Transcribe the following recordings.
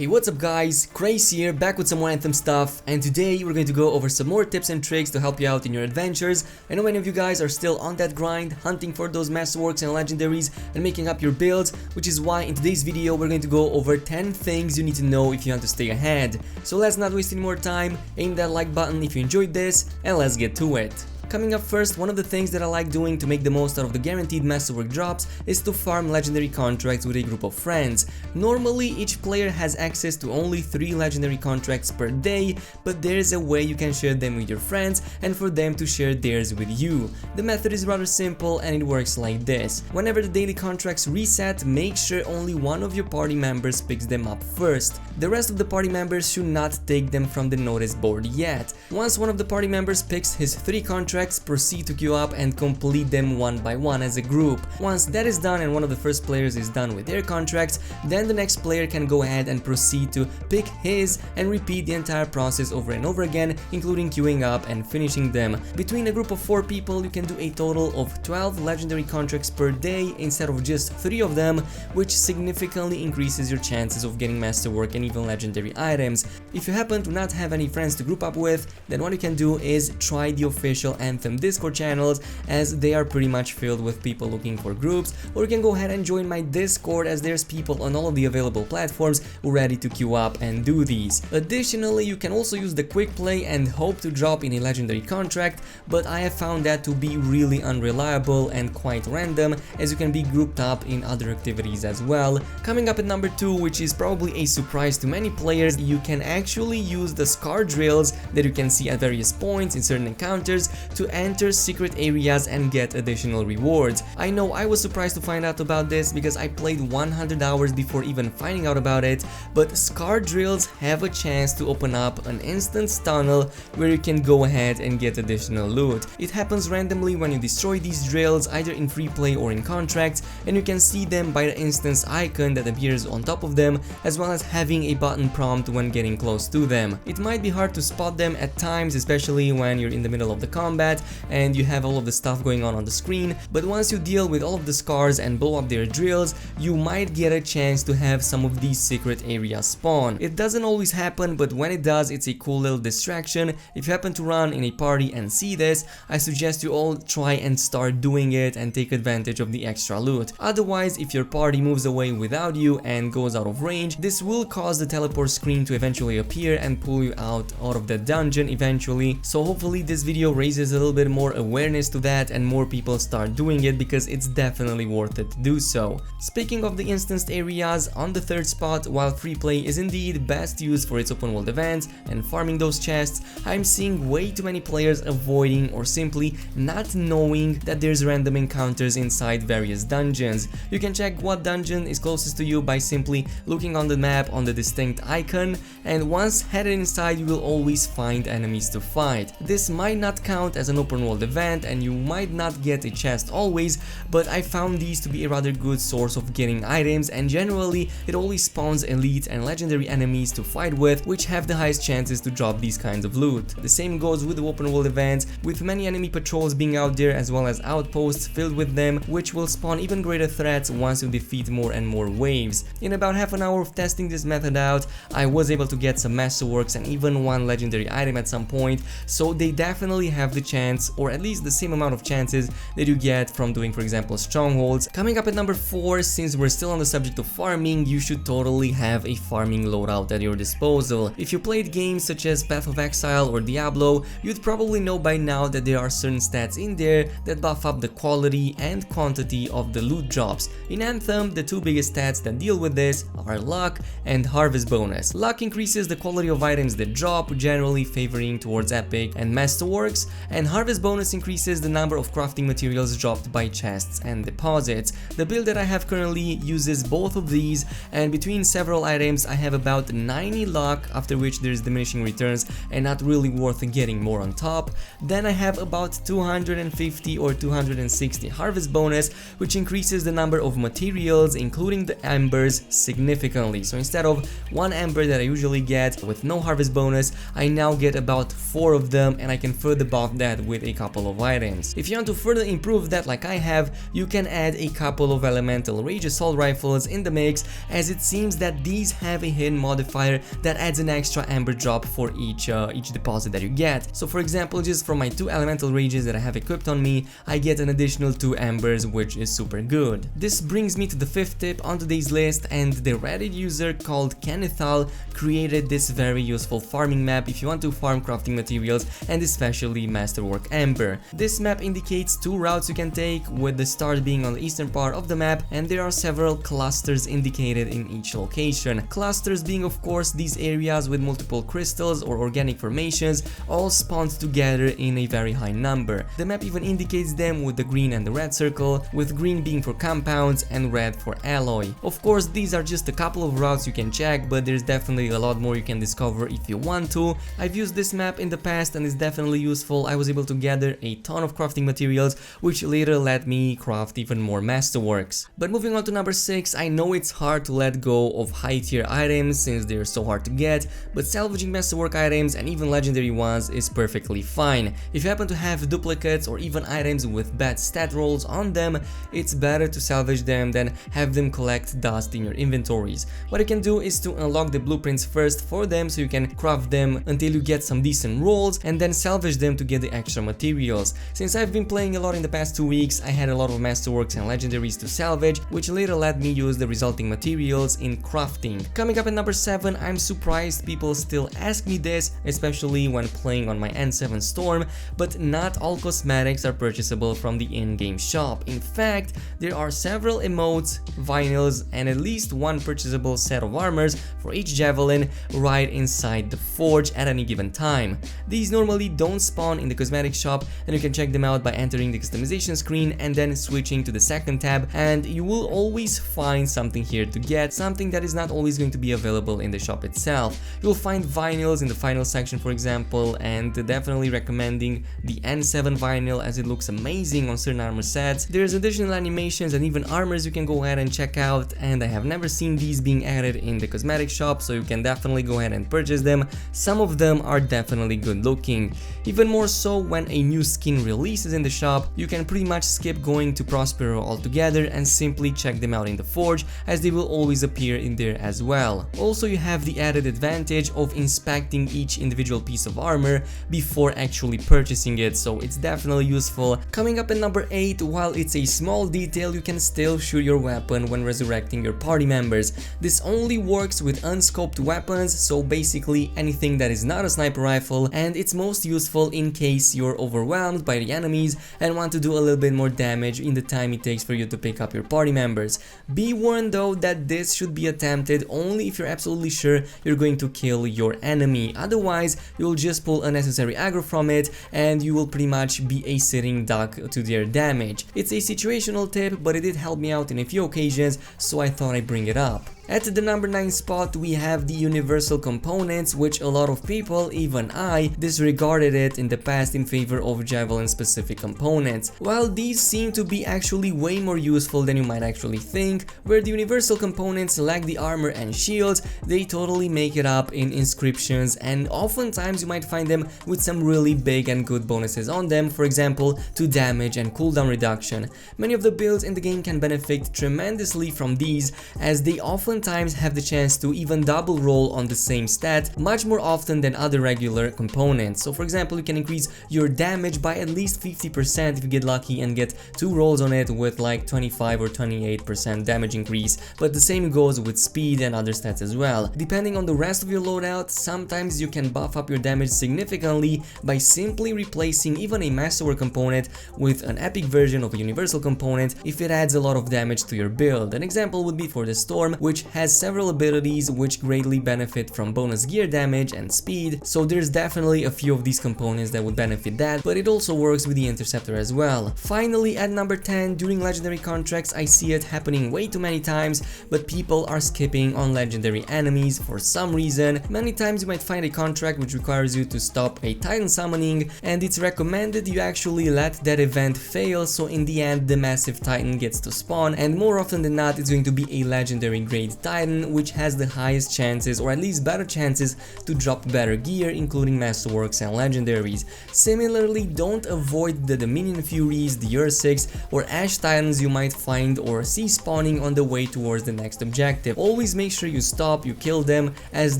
Hey, what's up guys, Grace here, back with some more Anthem stuff, and today we're going to go over some more tips and tricks to help you out in your adventures. I know many of you guys are still on that grind, hunting for those masterworks and legendaries and making up your builds, which is why in today's video we're going to go over 10 things you need to know if you want to stay ahead. So let's not waste any more time, aim that like button if you enjoyed this, and let's get to it. Coming up first, one of the things that I like doing to make the most out of the guaranteed masterwork drops is to farm legendary contracts with a group of friends. Normally, each player has access to only 3 legendary contracts per day, but there is a way you can share them with your friends and for them to share theirs with you. The method is rather simple and it works like this. Whenever the daily contracts reset, make sure only one of your party members picks them up first. The rest of the party members should not take them from the notice board yet. Once one of the party members picks his 3 contracts, proceed to queue up and complete them one by one as a group. Once that is done and one of the first players is done with their contracts, then the next player can go ahead and proceed to pick his and repeat the entire process over and over again, including queuing up and finishing them. Between a group of 4 people, you can do a total of 12 legendary contracts per day instead of just 3 of them, which significantly increases your chances of getting masterwork and even legendary items. If you happen to not have any friends to group up with, then what you can do is try the official Anthem Discord channels, as they are pretty much filled with people looking for groups, or you can go ahead and join my Discord, as there's people on all of the available platforms ready to queue up and do these. Additionally, you can also use the quick play and hope to drop in a legendary contract, but I have found that to be really unreliable and quite random, as you can be grouped up in other activities as well. Coming up at number 2, which is probably a surprise to many players, you can actually use the scar drills that you can see at various points in certain encounters to enter secret areas and get additional rewards. I know I was surprised to find out about this because I played 100 hours before even finding out about it, but scar drills have a chance to open up an instance tunnel where you can go ahead and get additional loot. It happens randomly when you destroy these drills, either in free play or in contracts, and you can see them by the instance icon that appears on top of them, as well as having a button prompt when getting close to them. It might be hard to spot them at times, especially when you're in the middle of the combat and you have all of the stuff going on the screen, but once you deal with all of the scars and blow up their drills, you might get a chance to have some of these secret areas spawn. It doesn't always happen, but when it does, it's a cool little distraction. If you happen to run in a party and see this, I suggest you all try and start doing it and take advantage of the extra loot. Otherwise, if your party moves away without you and goes out of range, this will cause the teleport screen to eventually appear and pull you out of the dungeon eventually. So hopefully this video raises a little bit more awareness to that and more people start doing it, because it's definitely worth it to do so. Speaking of the instanced areas, on the 3rd spot, while free play is indeed best used for its open world events and farming those chests, I'm seeing way too many players avoiding or simply not knowing that there's random encounters inside various dungeons. You can check what dungeon is closest to you by simply looking on the map on the distinct icon, and once headed inside you will always find enemies to fight. This might not count as an open world event and you might not get a chest always, but I found these to be a rather good source of getting items, and generally it always spawns elite and legendary enemies to fight with, which have the highest chances to drop these kinds of loot. The same goes with the open world events, with many enemy patrols being out there as well as outposts filled with them, which will spawn even greater threats once you defeat more and more waves. In about half an hour of testing this method out, I was able to get some masterworks and even one legendary item at some point, so they definitely have the chance, or at least the same amount of chances that you get from doing, for example, strongholds. Coming up at number 4, since we're still on the subject of farming, you should totally have a farming loadout at your disposal. If you played games such as Path of Exile or Diablo, you'd probably know by now that there are certain stats in there that buff up the quality and quantity of the loot drops. In Anthem, the 2 biggest stats that deal with this are luck and harvest bonus. Luck increases the quality of items that drop, generally favoring towards epic and masterworks, and harvest bonus increases the number of crafting materials dropped by chests and deposits. The build that I have currently uses both of these, and between several items I have about 90 luck, after which there's diminishing returns and not really worth getting more on top. Then I have about 250 or 260 harvest bonus, which increases the number of materials including the embers significantly. So instead of 1 ember that I usually get with no harvest bonus, I now now get about 4 of them, and I can further buff that with a couple of items. If you want to further improve that like I have, you can add a couple of elemental rage assault rifles in the mix, as it seems that these have a hidden modifier that adds an extra amber drop for each deposit that you get. So for example, just from my 2 elemental rages that I have equipped on me, I get an additional 2 ambers, which is super good. This brings me to the 5th tip on today's list, and the Reddit user called Kennethal created this very useful farming map if you want to farm crafting materials and especially masterwork amber. This map indicates 2 routes you can take, with the start being on the eastern part of the map, and there are several clusters indicated in each location. Clusters being of course these areas with multiple crystals or organic formations all spawned together in a very high number. The map even indicates them with the green and the red circle, with green being for compounds and red for alloy. Of course, these are just a couple of routes you can check, but there's definitely a lot more you can discover if you want to. I've used this map in the past and it's definitely useful. I was able to gather a ton of crafting materials, which later let me craft even more masterworks. But moving on to number 6, I know it's hard to let go of high tier items since they're so hard to get, but salvaging masterwork items and even legendary ones is perfectly fine. If you happen to have duplicates or even items with bad stat rolls on them, it's better to salvage them than have them collect dust in your inventories. What you can do is to unlock the blueprints first for them so you can craft them until you get some decent rolls and then salvage them to get the extra materials. Since I've been playing a lot in the past 2 weeks, I had a lot of masterworks and legendaries to salvage, which later let me use the resulting materials in crafting. Coming up at number 7, I'm surprised people still ask me this, especially when playing on my N7 Storm, but not all cosmetics are purchasable from the in-game shop. In fact, there are several emotes, vinyls, and at least 1 purchasable set of armors for each javelin right inside the forge at any given time. These normally don't spawn in the cosmetic shop, and you can check them out by entering the customization screen and then switching to the second tab, and you will always find something here to get, something that is not always going to be available in the shop itself. You'll find vinyls in the final section, for example, and definitely recommending the N7 vinyl as it looks amazing on certain armor sets. There's additional animations and even armors you can go ahead and check out, and I have never seen these being added in the cosmetic shop, so you can definitely go ahead and purchase them. Some of them are definitely good looking. Even more so when a new skin releases in the shop, you can pretty much skip going to Prospero altogether and simply check them out in the forge, as they will always appear in there as well. Also, you have the added advantage of inspecting each individual piece of armor before actually purchasing it, so it's definitely useful. Coming up at number 8, while it's a small detail, you can still shoot your weapon when resurrecting your party members. This only works with unscoped weapons, so basically anything that is not a sniper rifle, and it's most useful in case you're overwhelmed by the enemies and want to do a little bit more damage in the time it takes for you to pick up your party members. Be warned though that this should be attempted only if you're absolutely sure you're going to kill your enemy, otherwise you'll just pull unnecessary aggro from it and you will pretty much be a sitting duck to their damage. It's a situational tip, but it did help me out in a few occasions, so I thought I'd bring it up. At the number 9 spot, we have the universal components, which a lot of people, even I, disregarded it in the past in favor of javelin specific components. While these seem to be actually way more useful than you might actually think, where the universal components lack the armor and shields, they totally make it up in inscriptions, and oftentimes you might find them with some really big and good bonuses on them, for example to damage and cooldown reduction. Many of the builds in the game can benefit tremendously from these, as they oftentimes have the chance to even double roll on the same stat much more often than other regular components. So for example, you can increase your damage by at least 50% if you get lucky and get 2 rolls on it with like 25 or 28% damage increase, but the same goes with speed and other stats as well. Depending on the rest of your loadout, sometimes you can buff up your damage significantly by simply replacing even a masterwork component with an epic version of a universal component if it adds a lot of damage to your build. An example would be for the Storm, which has several abilities which greatly benefit from bonus gear damage and speed, so there's definitely a few of these components that would benefit that, but it also works with the Interceptor as well. Finally, at number 10, during legendary contracts, I see it happening way too many times, but people are skipping on legendary enemies for some reason. Many times you might find a contract which requires you to stop a Titan summoning, and it's recommended you actually let that event fail, so in the end the massive Titan gets to spawn, and more often than not it's going to be a legendary grade Elite Titan, which has the highest chances, or at least better chances, to drop better gear, including Masterworks and Legendaries. Similarly, don't avoid the Dominion Furies, the Ursix, or Ash Titans you might find or see spawning on the way towards the next objective. Always make sure you stop, you kill them, as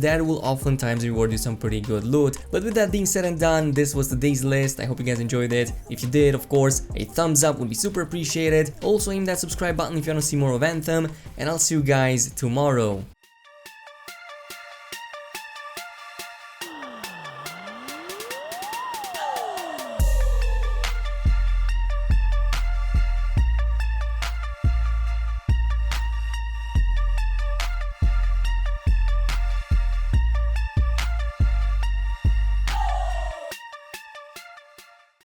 that will oftentimes reward you some pretty good loot. But with that being said and done, this was today's list. I hope you guys enjoyed it. If you did, of course, a thumbs up would be super appreciated. Also aim that subscribe button if you want to see more of Anthem, and I'll see you guys tomorrow.